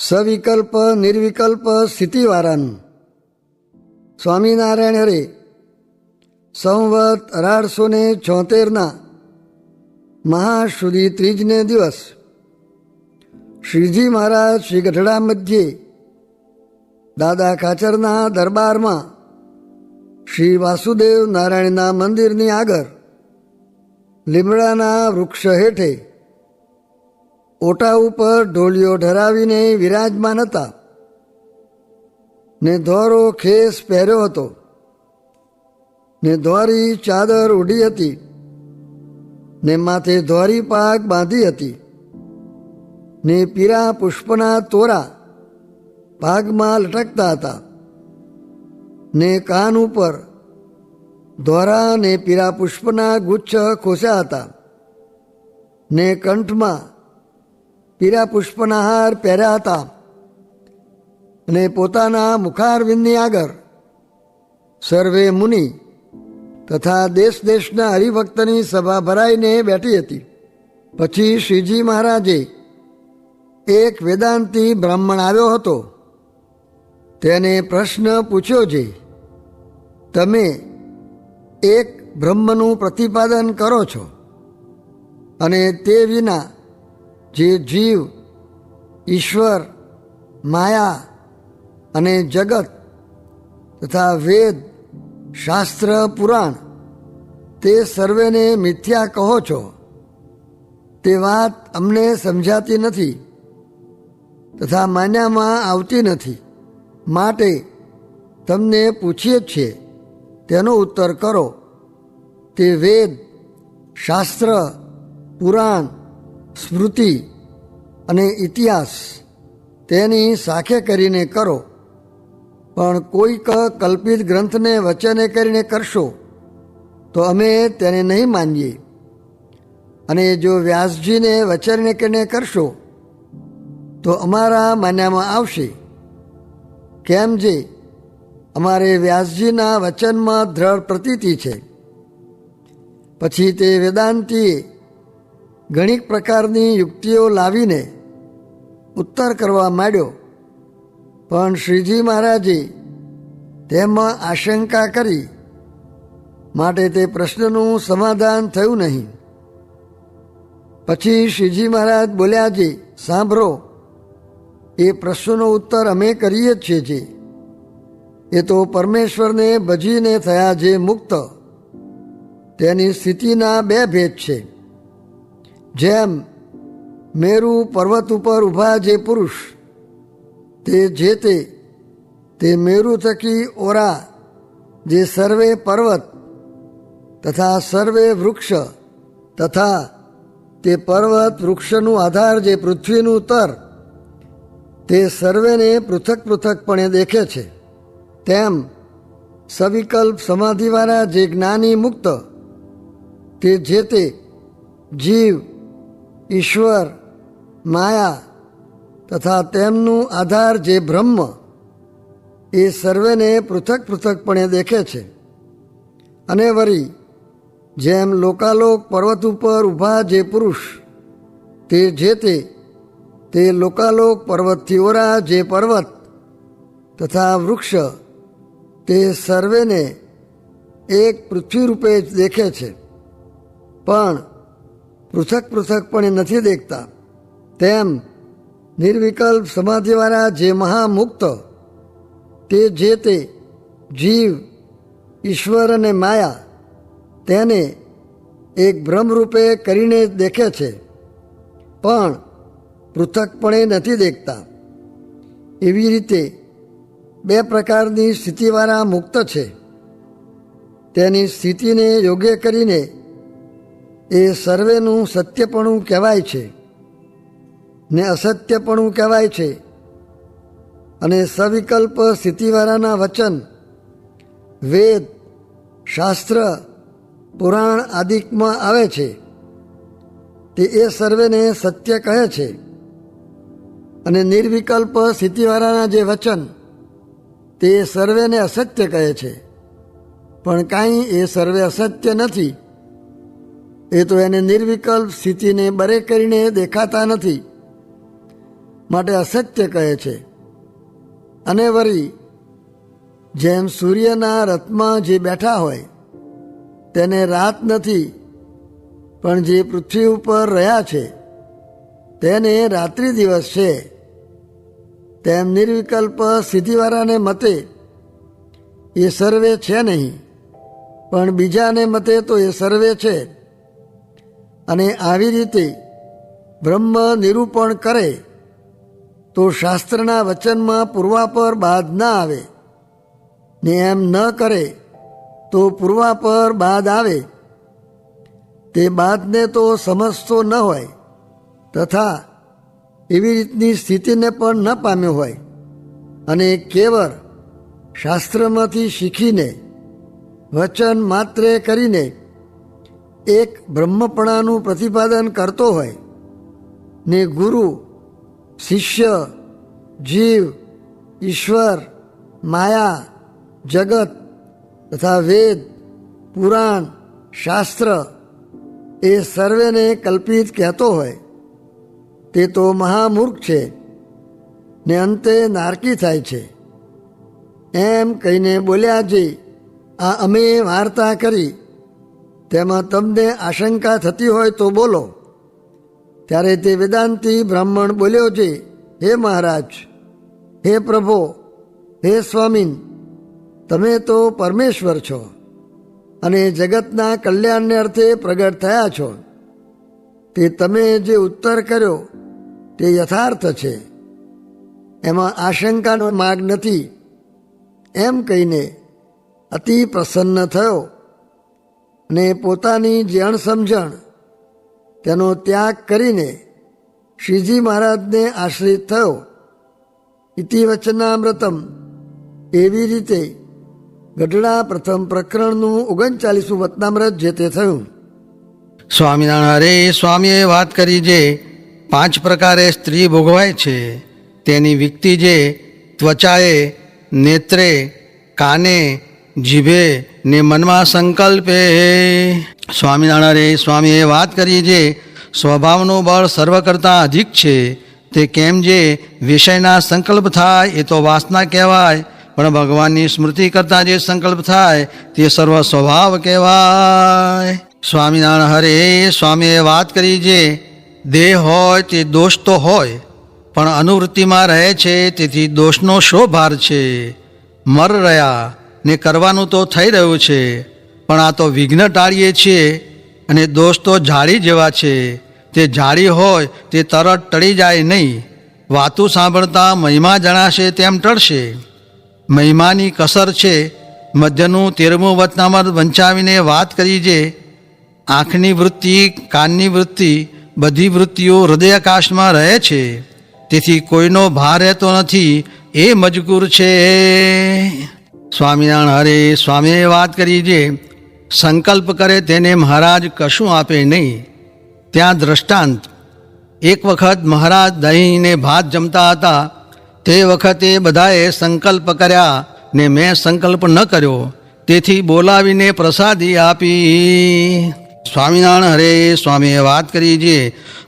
સવિકલ્પ નિર્વિકલ્પ સ્થિતિવાળાનું. સ્વામિનારાયણ હરે સંવત 1876 મહાશુદી ત્રીજને દિવસ શ્રીજી મહારાજ શ્રી ગઢડા મધ્યે દાદા ખાચરના દરબારમાં શ્રી વાસુદેવ નારાયણના મંદિરની આગળ લીમડાના વૃક્ષ હેઠે ઓટા ઉપર ઢોલિયો ઢરાવીને વિરાજમાન હતા ને ધોરો ખેસ પહેર્યો હતો ને ધોરી ચાદર ઓઢી હતી ને માથે ધોરી પાગ બાંધી હતી ને પીળા પુષ્પના તોરા પાગમાં લટકતા હતા ને કાન ઉપર ધોરા ને પીળા પુષ્પના ગુચ્છ ખોસ્યા હતા ને કંઠમાં પીળા પુષ્પના હાર પહેર્યા હતા અને પોતાના મુખારવિંદની આગળ સર્વે મુનિ તથા દેશ દેશના હરિભક્તની સભા ભરાઈને બેઠી હતી. પછી શ્રીજી મહારાજે એક વેદાંતી બ્રાહ્મણ આવ્યો હતો. તેને પ્રશ્ન પૂછ્યો છે, તમે એક બ્રહ્મનું પ્રતિપાદન કરો છો અને તે વિના જે જીવ, ઈશ્વર, માયા અને જગત તથા વેદ, શાસ્ત્ર, પુરાણ તે સર્વેને મિથ્યા કહો છો, તે વાત અમને સમજાતી નથી તથા માન્યામાં આવતી નથી. માટે તમને પૂછીએ જ છીએ, તેનો ઉત્તર કરો. તે વેદ, શાસ્ત્ર, પુરાણ, સ્મૃતિ અને ઇતિહાસ તેની સાખે કરીને કરો. પણ કોઈક કલ્પિત ગ્રંથને વચને કરીને કરશો તો અમે તેને નહીં માનીએ, અને જો વ્યાસજીને વચને કરીને કરશો તો અમારા માન્યામાં આવશે. કેમ જે અમારે વ્યાસજીના વચનમાં દ્રઢ પ્રતીતિ છે. પછી તે વેદાંતીએ ઘણી પ્રકારની યુક્તિઓ લાવીને ઉત્તર કરવા માંડ્યો, પણ શ્રીજી મહારાજે તેમાં આશંકા કરી માટે તે પ્રશ્નનું સમાધાન થયું નહીં. પછી શ્રીજી મહારાજ બોલ્યા છે, સાંભળો, એ પ્રશ્નનો ઉત્તર અમે કરીએ જ છીએ. એ તો પરમેશ્વરને ભજીને થયા જે મુક્ત તેની સ્થિતિના બે ભેદ છે. જેમ મેરુ પર્વત ઉપર ઊભા જે પુરુષ તે મેરુ થકી ઓરા જે સર્વે પર્વત તથા સર્વે વૃક્ષ તથા તે પર્વત વૃક્ષનું આધાર જે પૃથ્વીનું તર તે સર્વેને પૃથક પૃથકપણે દેખે છે. તેમ સવિકલ્પ સમાધિવાળા જે જ્ઞાની મુક્ત તે જીવ, ઈશ્વર, માયા તથા તેમનું આધાર જે બ્રહ્મ એ સર્વેને પૃથક પૃથકપણે દેખે છે. અને વળી જેમ લોકાલોક પર્વત ઉપર ઊભા જે પુરુષ તે લોકાલોક પર્વતથી ઓરા જે પર્વત તથા વૃક્ષ તે સર્વેને એક પૃથ્વી રૂપે જ દેખે છે, પણ પૃથક પૃથકપણે નથી દેખતા. તેમ નિર્વિકલ્પ સમાધિવાળા જે મહામુક્ત તે જીવ, ઈશ્વર અને માયા તેને એક બ્રહ્મરૂપે કરીને દેખે છે, પણ પૃથકપણે નથી દેખતા. એવી રીતે બે પ્રકારની સ્થિતિવાળા મુક્ત છે. તેની સ્થિતિને યોગ્ય કરીને એ સર્વેનું સત્યપણું કહેવાય છે ને અસત્યપણું કહેવાય છે. અને સવિકલ્પ સ્થિતિવાળાના વચન વેદ, શાસ્ત્ર, પુરાણ આદિકમાં આવે છે તે એ સર્વેને સત્ય કહે છે. અને નિર્વિકલ્પ સ્થિતિવાળાના જે વચન તે સર્વેને અસત્ય કહે છે. પણ કાંઈ એ સર્વે અસત્ય નથી. એ તો એને નિર્વિકલ્પ સ્થિતિને બરે કરીને દેખાતા નથી. માટે અસત્ય કહે છે. અને વળી જેમ સૂર્યના રથમાં જે બેઠા હોય તેને રાત નથી, પણ જે પૃથ્વી ઉપર રહ્યા છે તેને રાત્રિ દિવસ છે, તેમ નિર્વિકલ્પ સિદ્ધિવાળાને મતે એ સર્વે છે નહીં, પણ બીજાને મતે તો એ સર્વે છે. અને આવી રીતે બ્રહ્મ નિરૂપણ કરે તો શાસ્ત્રના વચનમાં પૂર્વાપર બાદ ના આવે, ને એમ ન કરે તો પૂર્વાપર બાદ આવે. તે બાદને તો સમજતો ન હોય તથા એવી રીતની સ્થિતિને પણ ન પામ્યો હોય, અને કેવળ શાસ્ત્રમાંથી શીખીને વચન માત્રે કરીને એક બ્રહ્મપણાનું પ્રતિપાદન કરતો હોય, ને ગુરુ, શિષ્ય, જીવ, ઈશ્વર, માયા, જગત તથા વેદ, પુરાણ, શાસ્ત્ર એ સર્વેને કલ્પિત કહેતો હોય તે તો મહામૂર્ખ છે, ને અંતે નારકી થાય છે. એમ કહીને બોલ્યા જે આ અમે વાર્તા કરી તેમાં તમને આશંકા થતી હોય તો બોલો. ત્યારે તે વેદાંતી બ્રાહ્મણ બોલ્યો છે, હે મહારાજ, હે પ્રભો, હે સ્વામીન, તમે તો પરમેશ્વર છો અને જગતના કલ્યાણને અર્થે પ્રગટ થયા છો. તે તમે જે ઉત્તર કર્યો તે યથાર્થ છે, એમાં આશંકાનો માર્ગ નથી. એમ કહીને અતિ પ્રસન્ન થયો અને પોતાની જે અણસમજણ તેનો ત્યાગ કરીને શ્રીજી મહારાજને આશ્રિત થયો. ઇતિ વચનામૃતમ. એવી રીતે ગઢડા પ્રથમ પ્રકરણનું 39મું વચનામૃત જે તે થયું. સ્વામિનારાયણ. હરે સ્વામીએ વાત કરી જે 5 પ્રકારે સ્ત્રી ભોગવાય છે તેની વિકતિ જે ત્વચાએ, નેત્રે, કાને, જીભે ને મનમાં સંકલ્પે. સ્વામિનારાયણ. હરે સ્વામીએ વાત કરી જે સ્વભાવનું બળ સર્વ કરતાં અધિક છે, તે કેમ જે વિષયના સંકલ્પ થાય એ તો વાસના કહેવાય, પણ ભગવાનની સ્મૃતિ કરતાં જે સંકલ્પ થાય તે સર્વ સ્વભાવ કહેવાય. સ્વામિનારાયણ. હરે સ્વામીએ વાત કરી જે દેહ હોય તે દોષ તો હોય, પણ અનુવૃત્તિમાં રહે છે, તેથી દોષનો શો ભાર છે. મર રહ્યા ને કરવાનું તો થઈ રહ્યું છે, પણ આ તો વિઘ્ન ટાળીએ છીએ, અને દોષ તો ઝાડી જેવા છે, તે ઝાડી હોય તે તરત ટળી જાય નહીં. વાતું સાંભળતા મહિમા જણાશે તેમ ટળશે. મહિમાની કસર છે. મધ્યનું 13મું વચનામૃત વંચાવીને વાત કરી જે આંખની વૃત્તિ, કાનની વૃત્તિ, બધી વૃત્તિઓ હૃદયાકાશમાં રહે છે, તેથી કોઈનો ભાર રહેતો નથી, એ મજગૂર છે. સ્વામિનારાયણ. હરે સ્વામીએ વાત કરી જે સંકલ્પ કરે તેને મહારાજ કશું આપે નહીં. ત્યાં દ્રષ્ટાંત. એક વખત મહારાજ દહીં ને ભાત જમતા હતા. તે વખતે બધાએ સંકલ્પ કર્યા ને મેં સંકલ્પ ન કર્યો, તેથી બોલાવીને પ્રસાદી આપી. સ્વામિનારાયણ. હરે સ્વામીએ વાત કરી જે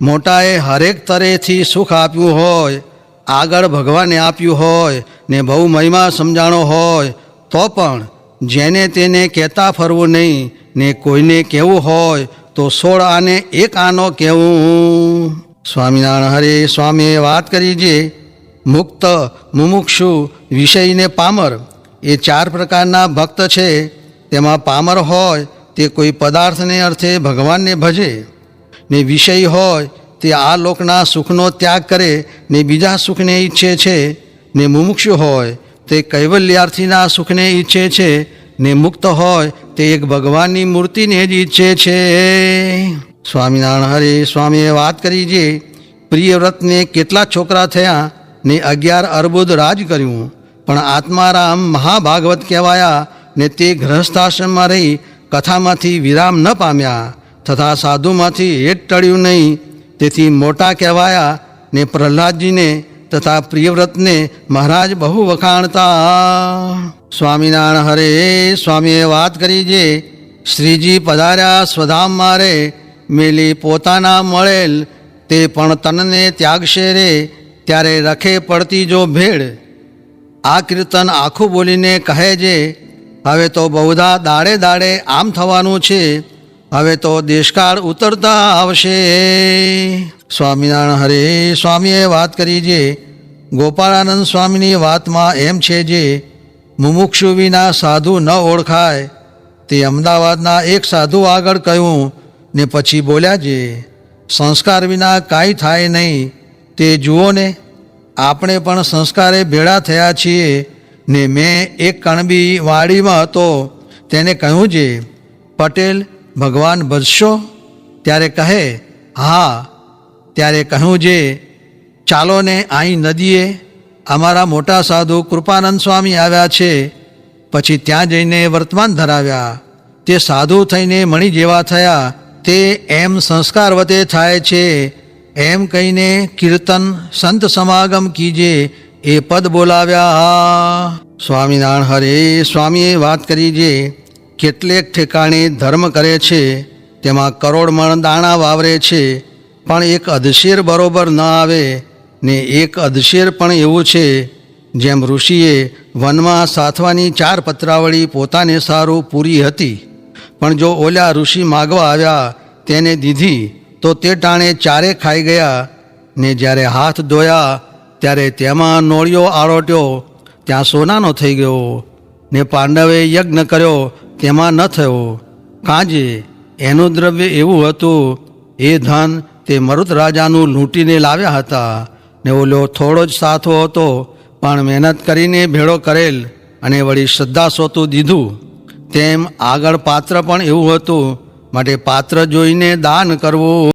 મોટાએ હરેક તરેથી સુખ આપ્યું હોય, આગળ ભગવાને આપ્યું હોય ને બહુ મહિમા સમજાણો હોય, તો પણ જેને તેને કહેતા ફરવું નહીં, ને કોઈને કહેવું હોય તો 16 આને 1 આનો કહેવું. સ્વામિનારાયણ. હરે સ્વામીએ વાત કરી જે મુક્ત, મુમુક્ષુ, વિષયને પામર એ 4 પ્રકારના ભક્ત છે. તેમાં પામર હોય તે કોઈ પદાર્થને અર્થે ભગવાનને ભજે, ને વિષય હોય તે આ લોકના સુખનો ત્યાગ કરે ને બીજા સુખને ઈચ્છે છે, ને મુમુક્ષુ હોય તે કૈવલ્યાર્થીના સુખને ઈચ્છે છે, ને મુક્ત હોય તે એક ભગવાનની મૂર્તિને જ ઈચ્છે છે. સ્વામિનારાયણ. હરે સ્વામીએ વાત કરી જે પ્રિયવ્રતને કેટલા છોકરા થયા ને 11 અર્બુદ રાજ કર્યું, પણ આત્મારામ મહાભાગવત કહેવાયા, ને તે ગૃહસ્થાશ્રમમાં રહી કથામાંથી વિરામ ન પામ્યા, તથા સાધુમાંથી હેત ટળ્યું નહીં, તેથી મોટા કહેવાયા. ને પ્રહલાદજીને તથા પ્રિયવ્રતને મહારાજ બહુ વખાણતા. સ્વામિનારાયણ. હરે સ્વામીએ વાત કરી જે શ્રીજી પધાર્યા સ્વધામ મારે, મેલી પોતાના મળેલ તે પણ તનને ત્યાગશે રે, ત્યારે રખે પડતી જો ભેળ આ કીર્તન આખું બોલીને કહે છે, હવે તો બહુધા દાડે દાડે આમ થવાનું છે, હવે તો દેશકાળ ઉતરતા આવશે. સ્વામિનારાયણ હરે. સ્વામીએ વાત કરી છે, ગોપાળાનંદ સ્વામીની વાતમાં એમ છે જે મુમુક્ષુ વિના સાધુ ન ઓળખાય તે અમદાવાદના એક સાધુ આગળ કહ્યું ને પછી બોલ્યા છે, સંસ્કાર વિના કાંઈ થાય નહીં. તે જુઓ ને, આપણે પણ સંસ્કારે ભેળા થયા છીએ ને મેં એક કણબી વાડીમાં હતો, તેને કહ્યું છે, પટેલ ભગવાન ભજશો? ત્યારે કહે હા. ત્યારે કહ્યું છે, ચાલો ને અહીં નદીએ અમારા મોટા સાધુ કૃપાનંદ સ્વામી આવ્યા છે. પછી ત્યાં જઈને વર્તમાન ધરાવ્યા. તે સાધુ થઈને મણી જેવા થયા. તે એમ સંસ્કાર વતે થાય છે એમ કહીને કીર્તન સંત સમાગમ કીજે એ પદ બોલાવ્યા. સ્વામિનારાયણ હરે. સ્વામીએ વાત કરી છે, કેટલેક ઠેકાણે ધર્મ કરે છે, તેમાં કરોડ મણ દાણા વાવરે છે, પણ એક અધશેર બરોબર ન આવે ને એક અધશેર પણ એવું છે જેમ ઋષિએ વનમાં સાથવાની 4 પત્રાવળી પોતાને સારું પૂરી હતી, પણ જો ઓલા ઋષિ માગવા આવ્યા તેને દીધી તો તે ટાણે 4 ખાઈ ગયા ને જ્યારે હાથ ધોયા ત્યારે તેમાં નોળિયો આરોટ્યો, ત્યાં સોનાનો થઈ ગયો ને પાંડવે યજ્ઞ કર્યો તેમાં ન થયો. કાંજે એનું દ્રવ્ય એવું હતું, એ ધન તે મરુત રાજાનું લૂંટીને લાવ્યા હતા ને ઓલો થોડો જ સાથો હતો, પણ મહેનત કરીને ભેળો કરેલ અને વળી શ્રદ્ધા સોતું દીધું. તેમ આગળ પાત્ર પણ એવું હતું, માટે પાત્ર જોઈને દાન કરવું.